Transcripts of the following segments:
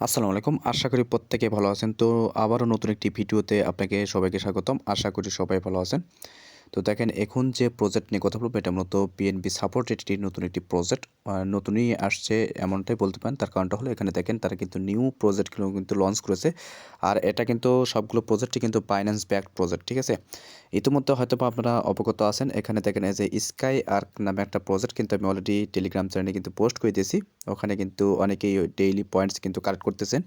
আসসালামু আলাইকুম। আশা করি প্রত্যেকে ভালো আছেন। তো আবারও নতুন একটি ভিডিওতে আপনাকে সবাইকে স্বাগতম। আশা করি সবাই ভালো আছেন। তো দেখেন এখন যে প্রজেক্ট নিয়ে কথা বলবো এটা মূলত বিএনবি সাপোর্টেড একটি নতুন একটি প্রজেক্ট। নতুনই আসছে এমনটাই বলতে পারেন। তার কারণটা হলো এখানে দেখেন তারা কিন্তু নিউ প্রজেক্টগুলো কিন্তু লঞ্চ করেছে। আর এটা কিন্তু সবগুলো প্রজেক্টই কিন্তু বাইন্যান্স ব্যাকড প্রজেক্ট, ঠিক আছে? ইতিমধ্যে হয়তোবা আপনারা অবগত আছেন। এখানে দেখেন এই যে স্কাই আর্ক নামে একটা প্রজেক্ট কিন্তু আমি অলরেডি টেলিগ্রাম চ্যানেলে কিন্তু পোস্ট করে দিয়েছি। ওখানে কিন্তু অনেকেই ডেইলি পয়েন্টস কিন্তু কালেক্ট করতেছেন।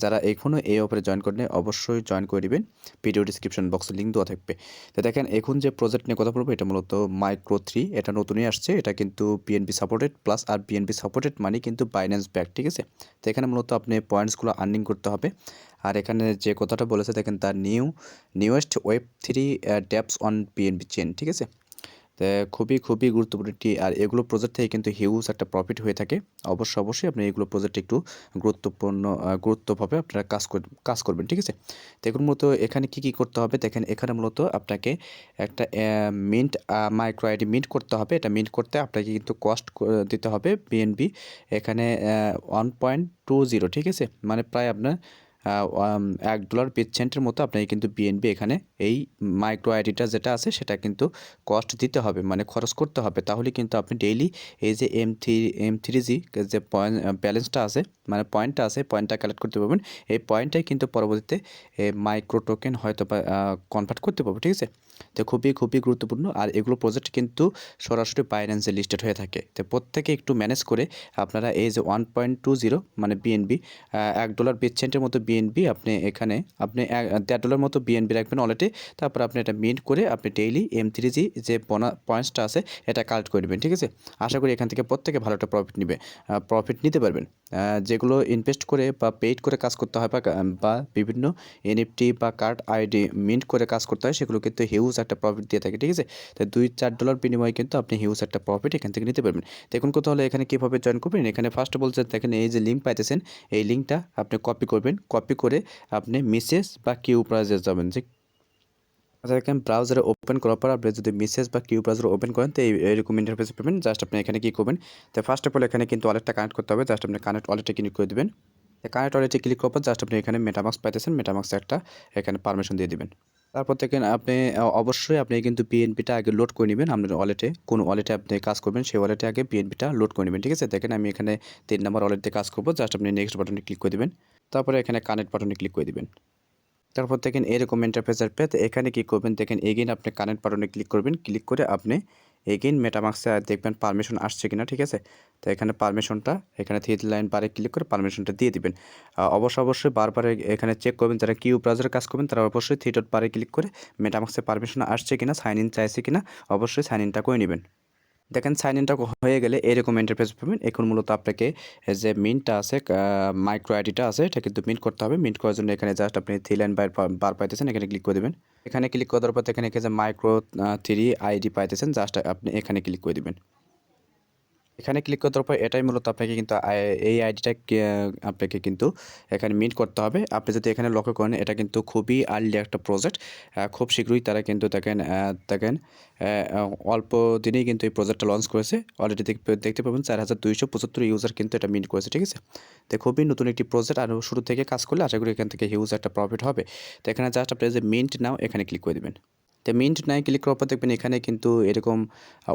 যারা এখনও এই অফারে জয়েন করেনি অবশ্যই জয়েন করে দিবেন। ভিডিও ডিসক্রিপশন বক্সে লিঙ্ক দেওয়া থাকবে। তো দেখেন এখন যে প্রজেক্ট নিয়ে কথা বলবো এটা মূলত মাইক্রো 3। এটা নতুনই আসছে। এটা কিন্তু বিএনবি সাপোর্টেড প্লাস আর বিএনবি সাপোর্টেড মানে কিন্তু বাইন্যান্স ব্যাক, ঠিক আছে? তো এখানে মূলত আপনি পয়েন্টসগুলো আর্নিং করতে হবে। আর এখানে যে কথাটা বলেছে দেখেন তার newest web 3 dapps on BNB chain, ঠিক আছে? তো খুবই গুরুত্বপূর্ণ একটি, আর এগুলো প্রজেক্ট থেকে কিন্তু হিউজ একটা প্রফিট হয়ে থাকে। অবশ্যই আপনি এগুলো প্রজেক্ট একটু গুরুত্বভাবে আপনারা কাজ করবেন, ঠিক আছে? তো এখন মূলত এখানে কি করতে হবে দেখেন, এখানে মূলত আপনাকে একটা মিন্ট মাইক্রো আইডি মিন্ট করতে হবে। এটা মিন্ট করতে আপনাকে কিন্তু কস্ট দিতে হবে বিএনবি এখানে 1.20, ঠিক আছে? মানে প্রায় আপনার $1 মতো আপনাকে কিন্তু বিএনবি এখানে এই মাইক্রো আইডিটা যেটা আছে সেটা কিন্তু কস্ট দিতে হবে, মানে খরচ করতে হবে। তাহলে কিন্তু আপনি ডেইলি এই যে M3G যে ব্যালেন্সটা আছে, মানে পয়েন্টটা আছে, পয়েন্টটা কালেক্ট করতে পারবেন। এই পয়েন্টটাই কিন্তু পরবর্তীতে মাইক্রো টোকেন হয়তো বা কনভার্ট করতে পারবো, ঠিক আছে? তো খুবই গুরুত্বপূর্ণ। আর এগুলো প্রজেক্ট কিন্তু সরাসরি বাইন্যান্সে লিস্টেড হয়ে থাকে। তো প্রত্যেকে একটু ম্যানেজ করে আপনারা এই যে 1.20 মানে বিএনবি $1 20 মতো বিএনবি আপনি $1.5 মতো বিএনবি রাখবেন ওয়ালেটে। তারপর আপনি এটা মিন্ট করে আপনি ডেইলি M3G যে পয়েন্টসটা আছে এটা কালেক্ট করবেন, ঠিক আছে? আশা করি এখান থেকে প্রত্যেকে ভালো একটা প্রফিট নিতে পারবেন। যেগুলো ইনভেস্ট করে বা পেইড করে কাজ করতে হয় বা বিভিন্ন এনএফটি বা কার্ড আইডি মিন্ট করে কাজ করতে হয়, সেগুলো কিন্তু হিউজ একটা প্রফিট দিয়ে থাকে, ঠিক আছে? তো $2-4 বিনিময়ে কিন্তু আপনি হিউজ একটা প্রফিট এখান থেকে নিতে পারবেন। দেখুন কথা হলো এখানে কীভাবে জয়েন করবেন। এখানে ফার্স্ট বলছে দেখেন এই যে লিঙ্ক পাইতেছেন, এই লিঙ্কটা আপনি কপি করবেন। কপি করে আপনি মেসেজ বা কিউ ব্রাউজারে যাবেন। যে আচ্ছা দেখেন ব্রাউজারে ওপেন করার পর আপনি যদি মেসেজ বা কিউ ব্রাউজার ওপেন করেন তো এইরকম ইন্টারফেস পাবেন। জাস্ট আপনি এখানে কী করবেন, তো ফার্স্ট অফ অল এখানে কিন্তু ওয়ালেটটা কানেক্ট করতে হবে। জাস্ট আপনি কানেক্ট ওয়ালেটে ক্লিক করে দেবেন। কানেক্ট ওয়ালেটে ক্লিক করার পর জাস্ট আপনি এখানে মেটামাস্ক পাইতেছেন, মেটামাস্কে একটা এখানে পারমিশন দিয়ে দিবেন। তারপর দেখেন আপনি অবশ্যই আপনি কিন্তু বিএনপিটা আগে লোড করে নেবেন আপনার ওয়ালেটে। কোন ওয়ালেটে আপনি কাজ করবেন সেই ওয়ালেটে আগে বিএনপিটা লোড করে নেবেন, ঠিক আছে? দেখেন আমি এখানে 3 নম্বর ওয়ালেট দিয়ে কাজ করব। জাস্ট আপনি নেক্সট বাটনে ক্লিক করে দিবেন। তারপরে এখানে কানেক্ট বাটনে ক্লিক করে দিবেন। তারপর দেখেন এরকম ইন্টারফেস আসবে। তো এখানে কি করবেন দেখেন এগেইন আপনি কানেক্ট বাটনে ক্লিক করবেন। ক্লিক করে আপনি এগেইন মেটামাস্কে দেখবেন পারমিশন আসছে কিনা, ঠিক আছে? তো এখানে পারমিশনটা এখানে 3 লাইন বারে ক্লিক করে পারমিশনটা দিয়ে দিবেন। অবশ্যই বারবার এখানে চেক করবেন, যারা কিউ ব্রাউজারে কাজ করবেন তারা অবশ্যই 3 ডট বারে ক্লিক করে মেটামাস্কে পারমিশন আসছে কিনা, সাইন ইন চাইছে কিনা অবশ্যই সাইন ইনটা করে নেবেন। দেখেন সাইন ইনটা হয়ে গেলে এরকম ইন্টারফেস পাবেন। এখন মূলত আপনাকে যে মিন্টটা আছে মাইক্রো আইডিটা আছে এটা কিন্তু মিন্ট করতে হবে। মিন্ট করার জন্য এখানে জাস্ট আপনি 3 লাইন বার পাইতেছেন, এখানে ক্লিক করে দেবেন। এখানে ক্লিক করার পর এখানে যে মাইক্রো 3 আইডি পাইতেছেন, জাস্ট আপনি এখানে ক্লিক করে দিবেন। এখানে ক্লিক করার পর এটাই মূলত আপনাকে কিন্তু এই আইডিটা আপনাকে কিন্তু এখানে মিন্ট করতে হবে। আপনি যদি এখানে লক্ষ্য করেন এটা কিন্তু খুবই আর্লি একটা প্রজেক্ট। খুব শীঘ্রই তারা কিন্তু দেখেন অল্প দিনেই কিন্তু এই প্রজেক্টটা লঞ্চ করেছে। অলরেডি দেখতে পাবেন 4275 ইউজার কিন্তু এটা মিন্ট করেছে, ঠিক আছে? তো খুবই নতুন একটি প্রজেক্ট, আর শুরু থেকে কাজ করলে আশা করি এখান থেকে হিউজ একটা প্রফিট হবে। তো এখানে জাস্ট আপনি যে মিন্ট নাও এখানে ক্লিক করে দেবেন। তো মিন্ট নাই ক্লিক করার পর দেখবেন এখানে কিন্তু এরকম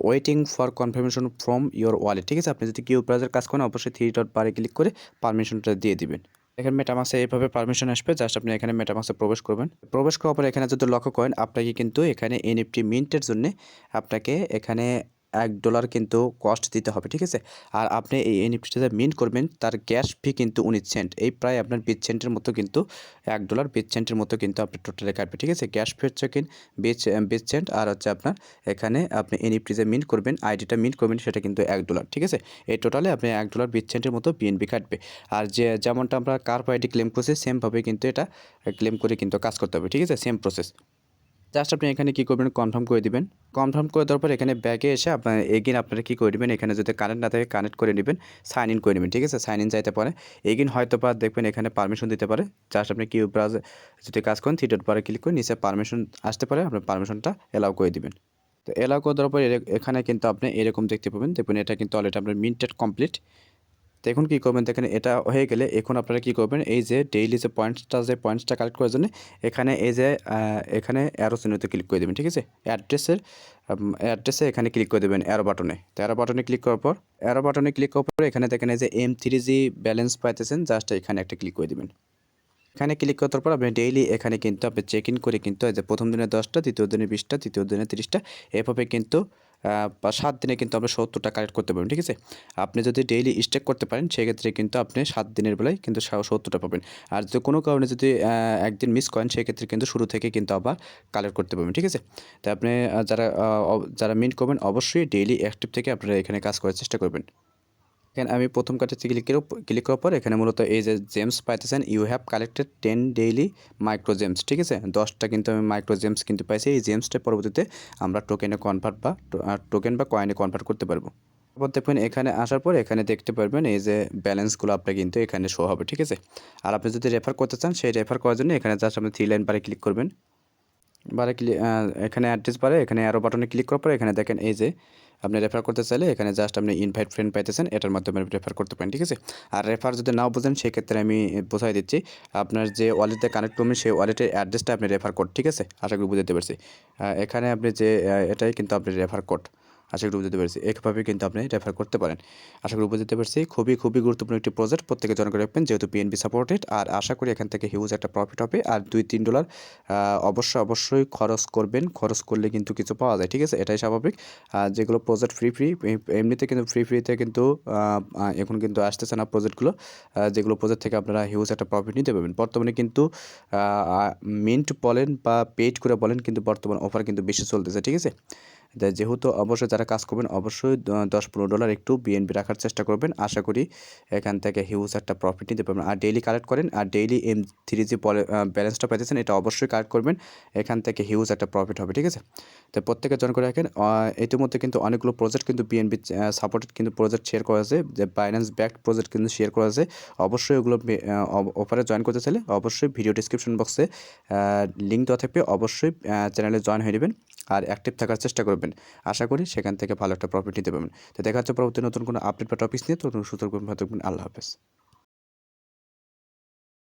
waiting for confirmation from your wallet, ঠিক আছে? আপনি যদি কিউ ব্রাউজার কাজ করেন অবশ্যই 3 ডট বারে ক্লিক করে পারমিশনটা দিয়ে দিবেন। এখানে মেটামাক্সে এইভাবে পারমিশন আসবে, জাস্ট আপনি এখানে মেটামাক্সে প্রবেশ করবেন। প্রবেশ করার পর এখানে যদি লক্ষ্য করেন আপনাকে কিন্তু এখানে এনএফটি মিন্টের জন্য আপনাকে এখানে $1 কিন্তু কস্ট দিতে হবে, ঠিক আছে? আর আপনি এই এনএফটিটা মিন্ট করবেন তার গ্যাস ফি কিন্তু 19 সেন্ট, এই প্রায় আপনার 20 সেন্টের মতো কিন্তু $1 20 মতো কিন্তু আপনার টোটালে কাটবে, ঠিক আছে? গ্যাস ফি হচ্ছে কিন 20 সেন্ট, আর হচ্ছে আপনার এখানে আপনি এনএফটি যে মিন্ট করবেন আইডিটা মিন্ট করবেন সেটা কিন্তু $1, ঠিক আছে? এই টোটালে আপনি $1 20 মতো বিএনবি কাটবে। আর যেমনটা আমরা কার্প আইডি ক্লেম করছি সেমভাবে কিন্তু এটা ক্লেম করে কিন্তু কাজ করতে হবে, ঠিক আছে? Same process. জাস্ট আপনি এখানে কী করবেন কনফার্ম করে দিবেন। কনফার্ম করে দেওয়ার পর এখানে ব্যাকে এসে আপনারা কী করে দিবেন, এখানে যদি কারেন্ট না থাকে কানেক্ট করে নেবেন, সাইন ইন করে নেবেন, ঠিক আছে? সাইন ইন চাইতে পারে। এগেইন হয়তো বা দেখবেন এখানে পারমিশন দিতে পারে। জাস্ট আপনি কিউ ব্রাউজার যদি কাজ করেন 3 ডট বারে ক্লিক করে নিচে পারমিশন আসতে পারে, আপনার পারমিশনটা এলাও করে দিবেন। তো এলাও করে দেওয়ার পর এখানে কিন্তু আপনি এরকম দেখতে পাবেন। দেখবেন এটা কিন্তু অলরেডি আপনার মিন্টেড কমপ্লিট। তো এখন কী করবেন দেখেন, এটা হয়ে গেলে এখন আপনারা কী করবেন, এই যে ডেইলি যে পয়েন্টসটা কালেক্ট করার জন্য এখানে এই যে এখানে অ্যারো চিহ্নতে ক্লিক করে দেবেন, ঠিক আছে। অ্যাড্রেসে এখানে ক্লিক করে দেবেন অ্যারো বাটনে। তো অ্যারো বাটনে ক্লিক করার পর এখানে দেখেন এই যে M3G ব্যালেন্স পাইতেছেন, জাস্ট এখানে একটা ক্লিক করে দেবেন। এখানে ক্লিক করার পর আপনি ডেইলি এখানে কিন্তু আপনি চেক ইন করে কিন্তু এই যে প্রথম দিনে 10টা, দ্বিতীয় দিনে 20টা, তৃতীয় দিনে 30টা, এভাবে কিন্তু 7 দিনে কিন্তু আপনি 70টা কালেক্ট করতে পারবেন, ঠিক আছে। আপনি যদি ডেইলি স্টেক করতে পারেন সেক্ষেত্রে কিন্তু আপনি 7 দিনের বেলায় কিন্তু 70টা পাবেন। আর যদি কোনো কারণে যদি একদিন মিস করেন সেক্ষেত্রে কিন্তু শুরু থেকে কিন্তু আবার কালেক্ট করতে পারবেন, ঠিক আছে। তো আপনি যারা মিন্ট করবেন অবশ্যই ডেইলি অ্যাক্টিভ থেকে আপনারা এখানে কাজ করার চেষ্টা করবেন। এখানে আমি প্রথম কার্ডটিতে ক্লিক করার পর এখানে মূলত এই যে জেমস পাইতেছেন, you have collected 10 daily micro gems, ঠিক আছে। 10টা কিন্তু আমি মাইক্রো জেমস কিন্তু পাইছি। এই জেমসটা পরবর্তীতে আমরা টোকেন বা কয়েনে কনভার্ট করতে পারবো। তারপর দেখবেন এখানে আসার পর এখানে দেখতে পারবেন এই যে ব্যালেন্সগুলো আপনার কিন্তু এখানে শো হবে, ঠিক আছে। আর আপনি যদি রেফার করতে চান সেই রেফার করার জন্য এখানে জাস্ট আপনি 3 লাইন বারে ক্লিক করবেন। এখানে অ্যাড্রেস বারে এখানে অ্যারো বাটনে ক্লিক করার পর এখানে দেখেন এই যে আপনি রেফার করতে চাইলে এখানে জাস্ট আপনি ইনভাইট ফ্রেন্ড পাইতেছেন, এটার মাধ্যমে রেফার করতে পারেন, ঠিক আছে। আর রেফার যদি নাও বোঝেন সেক্ষেত্রে আমি বোঝাই দিচ্ছি, আপনার যে ওয়ালেটে কানেক্ট করবেন সেই ওয়ালেটের অ্যাড্রেসটা আপনি রেফার কোড, ঠিক আছে। আশা করি বুঝতে পারছি। এখানে আপনি যে এটাই কিন্তু আপনি রেফার কোড, আশা করি বুঝতে পারছি। একভাবে কিন্তু আপনি রেফার করতে পারেন। আশা করি বুঝতে পারছি। খুবই গুরুত্বপূর্ণ একটি প্রজেক্ট, প্রত্যেকে জয়েন করে রাখবেন যেহেতু BNB সাপোর্টেড। আর আশা করি এখান থেকে হিউজ একটা প্রফিট হবে। আর $2-3 অবশ্যই খরচ করবেন, খরচ করলে কিন্তু কিছু পাওয়া যায়, ঠিক আছে, এটাই স্বাভাবিক। যেগুলো প্রজেক্ট ফ্রি এমনিতে কিন্তু ফ্রিতে কিন্তু এখন কিন্তু আসতেছে না প্রজেক্টগুলো, যেগুলো প্রজেক্ট থেকে আপনারা হিউজ একটা প্রফিট নিতে পারবেন। বর্তমানে কিন্তু মিন্ট বলেন বা পেইড করে বলেন, কিন্তু বর্তমান অফার কিন্তু বেশি চলতেছে, ঠিক আছে। যেহেতু অবশ্যই যারা কাজ করবেন অবশ্যই $10-15 একটু BNB রাখার চেষ্টা করবেন। আশা করি এখান থেকে হিউজ একটা প্রফিট নিতে পারবেন। আর ডেইলি কালেক্ট করেন, আর ডেইলি M3G ব্যালেন্সটা পাইতেছেন, এটা অবশ্যই কালেক্ট করবেন। এখান থেকে হিউজ একটা প্রফিট হবে, ঠিক আছে। তো প্রত্যেকে জয়েন করে রাখেন। ইতিমধ্যে কিন্তু অনেকগুলো প্রজেক্ট কিন্তু BNB সাপোর্টেড কিন্তু প্রজেক্ট শেয়ার করা আছে, যে বাইন্যান্স ব্যাকড প্রজেক্ট কিন্তু শেয়ার করা আছে। অবশ্যই ওগুলো অফারে জয়েন করতে চাইলে অবশ্যই ভিডিও ডিসক্রিপশন বক্সে লিঙ্ক দেওয়া থাকবে, অবশ্যই চ্যানেলে জয়েন হয়ে নেবেন আর অ্যাক্টিভ থাকার চেষ্টা করবেন। আশা করি সেখান থেকে ভালো একটা প্রফিট নিতে পারবেন। তো দেখা হচ্ছে পরবর্তী নতুন কোনো আপডেট বা টপিকস নিয়ে। ততক্ষণ সুন্দর থাকবেন। আল্লাহ হাফেজ।